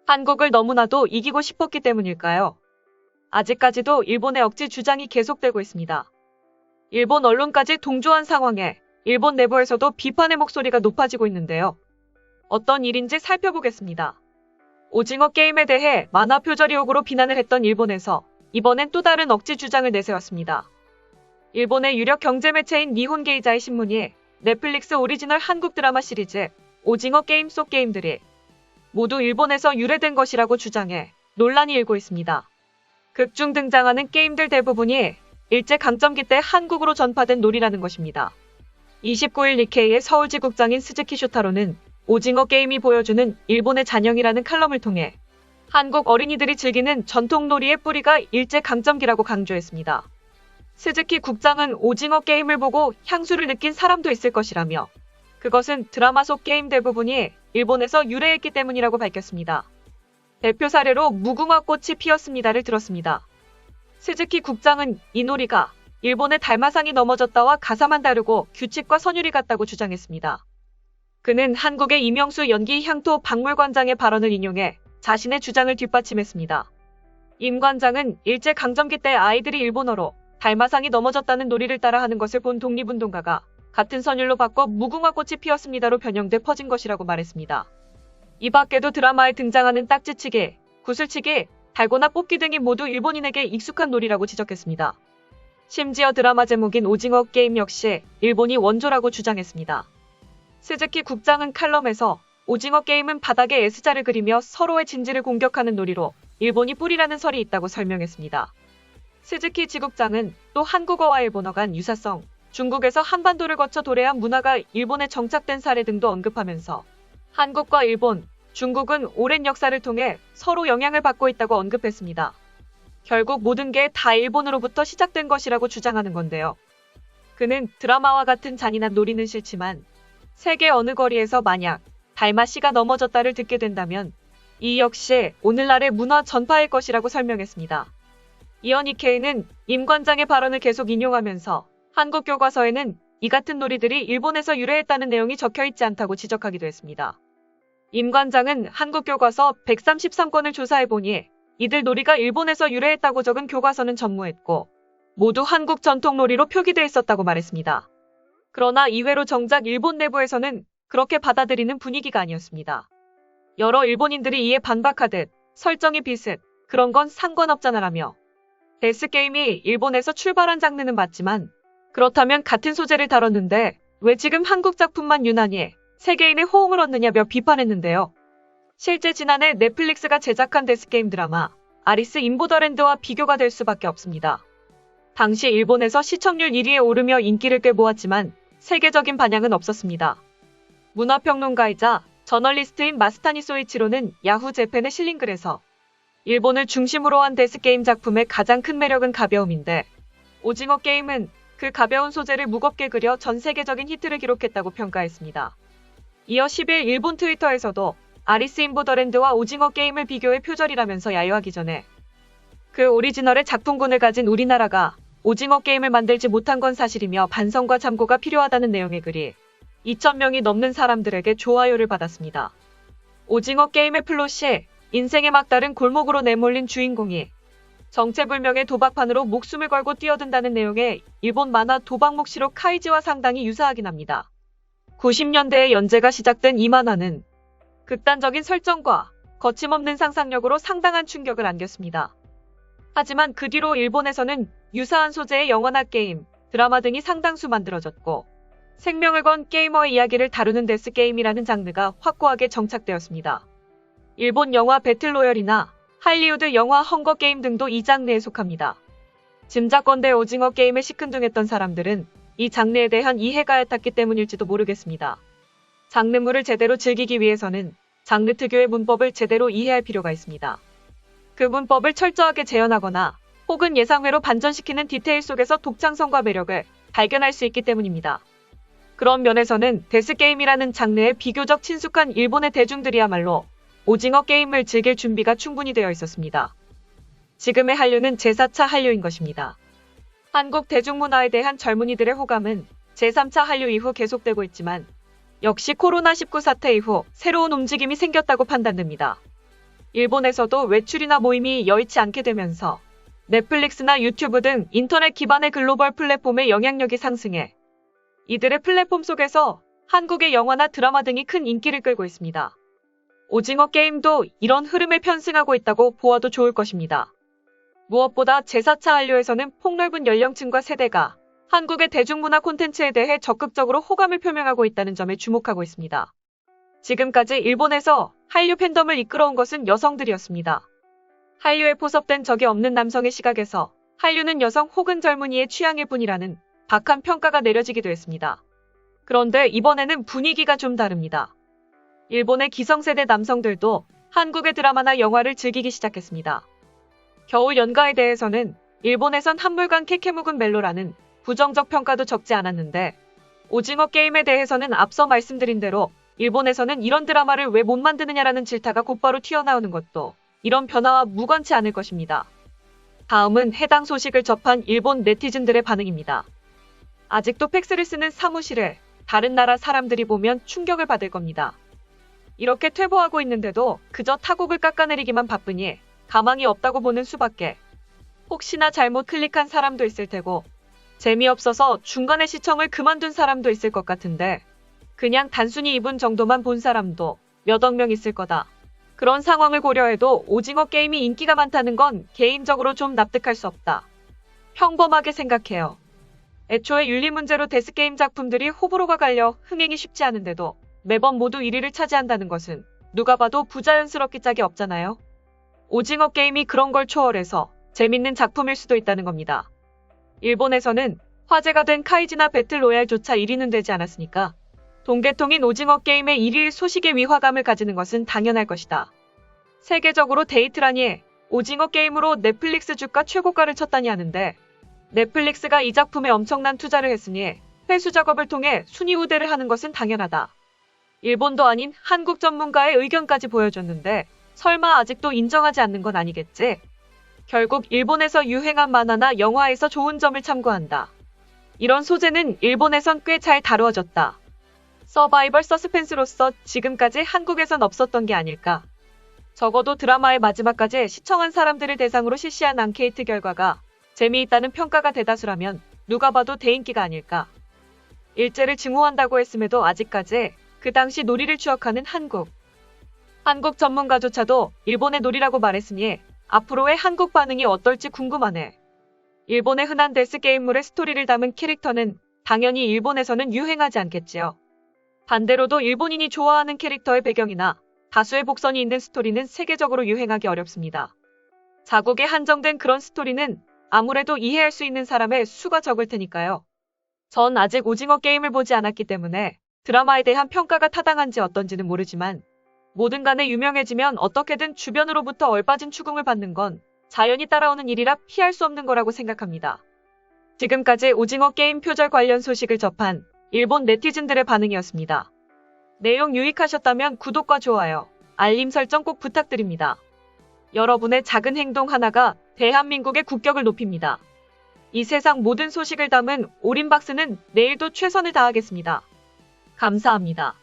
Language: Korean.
한국을 너무나도 이기고 싶었기 때문일까요? 아직까지도 일본의 억지 주장이 계속되고 있습니다. 일본 언론까지 동조한 상황에 일본 내부에서도 비판의 목소리가 높아지고 있는데요. 어떤 일인지 살펴보겠습니다. 오징어 게임에 대해 만화 표절 의혹으로 비난을 했던 일본에서 이번엔 또 다른 억지 주장을 내세웠습니다. 일본의 유력 경제 매체인 니혼게이자의 신문이 넷플릭스 오리지널 한국 드라마 시리즈 오징어 게임 속 게임들이 모두 일본에서 유래된 것이라고 주장해 논란이 일고 있습니다. 극 중 등장하는 게임들 대부분이 일제강점기 때 한국으로 전파된 놀이라는 것입니다. 29일 니케이의 서울지국장인 스즈키 쇼타로는 오징어 게임이 보여주는 일본의 잔영이라는 칼럼을 통해 한국 어린이들이 즐기는 전통 놀이의 뿌리가 일제강점기라고 강조했습니다. 스즈키 국장은 오징어 게임을 보고 향수를 느낀 사람도 있을 것이라며 그것은 드라마 속 게임 대부분이 일본에서 유래했기 때문이라고 밝혔습니다. 대표 사례로 무궁화 꽃이 피었습니다를 들었습니다. 스즈키 국장은 이 놀이가 일본의 달마상이 넘어졌다와 가사만 다르고 규칙과 선율이 같다고 주장했습니다. 그는 한국의 이명수 연기 향토 박물관장의 발언을 인용해 자신의 주장을 뒷받침했습니다. 임 관장은 일제강점기 때 아이들이 일본어로 달마상이 넘어졌다는 놀이를 따라하는 것을 본 독립운동가가 같은 선율로 바꿔 무궁화 꽃이 피었습니다로 변형돼 퍼진 것이라고 말했습니다. 이 밖에도 드라마에 등장하는 딱지치기, 구슬치기, 달고나 뽑기 등이 모두 일본인에게 익숙한 놀이라고 지적했습니다. 심지어 드라마 제목인 오징어 게임 역시 일본이 원조라고 주장했습니다. 스즈키 국장은 칼럼에서 오징어 게임은 바닥에 S자를 그리며 서로의 진지를 공격하는 놀이로 일본이 뿌리라는 설이 있다고 설명했습니다. 스즈키 지국장은 또 한국어와 일본어 간 유사성, 중국에서 한반도를 거쳐 도래한 문화가 일본에 정착된 사례 등도 언급하면서 한국과 일본, 중국은 오랜 역사를 통해 서로 영향을 받고 있다고 언급했습니다. 결국 모든 게 다 일본으로부터 시작된 것이라고 주장하는 건데요. 그는 드라마와 같은 잔인한 놀이는 싫지만 세계 어느 거리에서 만약 달마씨가 넘어졌다를 듣게 된다면 이 역시 오늘날의 문화 전파일 것이라고 설명했습니다. 이어 니케이는 임 관장의 발언을 계속 인용하면서 한국 교과서에는 이 같은 놀이들이 일본에서 유래했다는 내용이 적혀있지 않다고 지적하기도 했습니다. 임 관장은 한국 교과서 133권을 조사해보니 이들 놀이가 일본에서 유래했다고 적은 교과서는 전무했고 모두 한국 전통 놀이로 표기돼 있었다고 말했습니다. 그러나 이외로 정작 일본 내부에서는 그렇게 받아들이는 분위기가 아니었습니다. 여러 일본인들이 이에 반박하듯 설정이 비슷, 그런 건 상관없잖아라며 데스게임이 일본에서 출발한 장르는 맞지만 그렇다면 같은 소재를 다뤘는데 왜 지금 한국 작품만 유난히 세계인의 호응을 얻느냐며 비판했는데요. 실제 지난해 넷플릭스가 제작한 데스게임 드라마 아리스 인 보더랜드와 비교가 될 수밖에 없습니다. 당시 일본에서 시청률 1위에 오르며 인기를 꽤 모았지만 세계적인 반향은 없었습니다. 문화평론가이자 저널리스트인 마스타니 소이치로는 야후 재팬에 실린 글에서 일본을 중심으로 한 데스게임 작품의 가장 큰 매력은 가벼움인데 오징어 게임은 그 가벼운 소재를 무겁게 그려 전 세계적인 히트를 기록했다고 평가했습니다. 이어 10일 일본 트위터에서도 아리스 인 보더랜드와 오징어 게임을 비교해 표절이라면서 야유하기 전에 그 오리지널의 작품군을 가진 우리나라가 오징어 게임을 만들지 못한 건 사실이며 반성과 참고가 필요하다는 내용의 글이 2,000명이 넘는 사람들에게 좋아요를 받았습니다. 오징어 게임의 플롯이 인생의 막다른 골목으로 내몰린 주인공이 정체불명의 도박판으로 목숨을 걸고 뛰어든다는 내용의 일본 만화 도박묵시록 카이지와 상당히 유사하긴 합니다. 90년대에 연재가 시작된 이 만화는 극단적인 설정과 거침없는 상상력으로 상당한 충격을 안겼습니다. 하지만 그 뒤로 일본에서는 유사한 소재의 영화나 게임, 드라마 등이 상당수 만들어졌고 생명을 건 게이머의 이야기를 다루는 데스게임이라는 장르가 확고하게 정착되었습니다. 일본 영화 배틀로열이나 할리우드 영화 헝거게임 등도 이 장르에 속합니다. 짐작건대 오징어 게임에 시큰둥했던 사람들은 이 장르에 대한 이해가 얕았기 때문일지도 모르겠습니다. 장르물을 제대로 즐기기 위해서는 장르 특유의 문법을 제대로 이해할 필요가 있습니다. 그 문법을 철저하게 재현하거나 혹은 예상외로 반전시키는 디테일 속에서 독창성과 매력을 발견할 수 있기 때문입니다. 그런 면에서는 데스게임이라는 장르에 비교적 친숙한 일본의 대중들이야말로 오징어 게임을 즐길 준비가 충분히 되어 있었습니다. 지금의 한류는 제4차 한류인 것입니다. 한국 대중문화에 대한 젊은이들의 호감은 제3차 한류 이후 계속되고 있지만 역시 코로나19 사태 이후 새로운 움직임이 생겼다고 판단됩니다. 일본에서도 외출이나 모임이 여의치 않게 되면서 넷플릭스나 유튜브 등 인터넷 기반의 글로벌 플랫폼의 영향력이 상승해 이들의 플랫폼 속에서 한국의 영화나 드라마 등이 큰 인기를 끌고 있습니다. 오징어 게임도 이런 흐름에 편승하고 있다고 보아도 좋을 것입니다. 무엇보다 제4차 한류에서는 폭넓은 연령층과 세대가 한국의 대중문화 콘텐츠에 대해 적극적으로 호감을 표명하고 있다는 점에 주목하고 있습니다. 지금까지 일본에서 한류 팬덤을 이끌어온 것은 여성들이었습니다. 한류에 포섭된 적이 없는 남성의 시각에서 한류는 여성 혹은 젊은이의 취향일 뿐이라는 박한 평가가 내려지기도 했습니다. 그런데 이번에는 분위기가 좀 다릅니다. 일본의 기성세대 남성들도 한국의 드라마나 영화를 즐기기 시작했습니다. 겨울 연가에 대해서는 일본에선 한물간 케케묵은 멜로라는 부정적 평가도 적지 않았는데 오징어 게임에 대해서는 앞서 말씀드린 대로 일본에서는 이런 드라마를 왜 못 만드느냐라는 질타가 곧바로 튀어나오는 것도 이런 변화와 무관치 않을 것입니다. 다음은 해당 소식을 접한 일본 네티즌들의 반응입니다. 아직도 팩스를 쓰는 사무실에 다른 나라 사람들이 보면 충격을 받을 겁니다. 이렇게 퇴보하고 있는데도 그저 타국을 깎아내리기만 바쁘니 가망이 없다고 보는 수밖에. 혹시나 잘못 클릭한 사람도 있을 테고 재미없어서 중간에 시청을 그만둔 사람도 있을 것 같은데 그냥 단순히 2분 정도만 본 사람도 몇억 명 있을 거다. 그런 상황을 고려해도 오징어 게임이 인기가 많다는 건 개인적으로 좀 납득할 수 없다. 평범하게 생각해요. 애초에 윤리 문제로 데스게임 작품들이 호불호가 갈려 흥행이 쉽지 않은데도 매번 모두 1위를 차지한다는 것은 누가 봐도 부자연스럽기 짝이 없잖아요. 오징어 게임이 그런 걸 초월해서 재밌는 작품일 수도 있다는 겁니다. 일본에서는 화제가 된 카이지나 배틀로얄조차 1위는 되지 않았으니까 동계통인 오징어 게임의 1위 소식에 위화감을 가지는 것은 당연할 것이다. 세계적으로 데이트라니 오징어 게임으로 넷플릭스 주가 최고가를 쳤다니 하는데 넷플릭스가 이 작품에 엄청난 투자를 했으니 회수 작업을 통해 순위 우대를 하는 것은 당연하다. 일본도 아닌 한국 전문가의 의견까지 보여줬는데 설마 아직도 인정하지 않는 건 아니겠지? 결국 일본에서 유행한 만화나 영화에서 좋은 점을 참고한다. 이런 소재는 일본에선 꽤 잘 다루어졌다. 서바이벌 서스펜스로서 지금까지 한국에선 없었던 게 아닐까. 적어도 드라마의 마지막까지 시청한 사람들을 대상으로 실시한 앙케이트 결과가 재미있다는 평가가 대다수라면 누가 봐도 대인기가 아닐까. 일제를 증오한다고 했음에도 아직까지 그 당시 놀이를 추억하는 한국 전문가조차도 일본의 놀이라고 말했으니 앞으로의 한국 반응이 어떨지 궁금하네. 일본의 흔한 데스게임물의 스토리를 담은 캐릭터는 당연히 일본에서는 유행하지 않겠지요. 반대로도 일본인이 좋아하는 캐릭터의 배경이나 다수의 복선이 있는 스토리는 세계적으로 유행하기 어렵습니다. 자국에 한정된 그런 스토리는 아무래도 이해할 수 있는 사람의 수가 적을 테니까요. 전 아직 오징어 게임을 보지 않았기 때문에 드라마에 대한 평가가 타당한지 어떤지는 모르지만 뭐든 간에 유명해지면 어떻게든 주변으로부터 얼빠진 추궁을 받는 건 자연히 따라오는 일이라 피할 수 없는 거라고 생각합니다. 지금까지 오징어 게임 표절 관련 소식을 접한 일본 네티즌들의 반응이었습니다. 내용 유익하셨다면 구독과 좋아요, 알림 설정 꼭 부탁드립니다. 여러분의 작은 행동 하나가 대한민국의 국격을 높입니다. 이 세상 모든 소식을 담은 올인박스는 내일도 최선을 다하겠습니다. 감사합니다.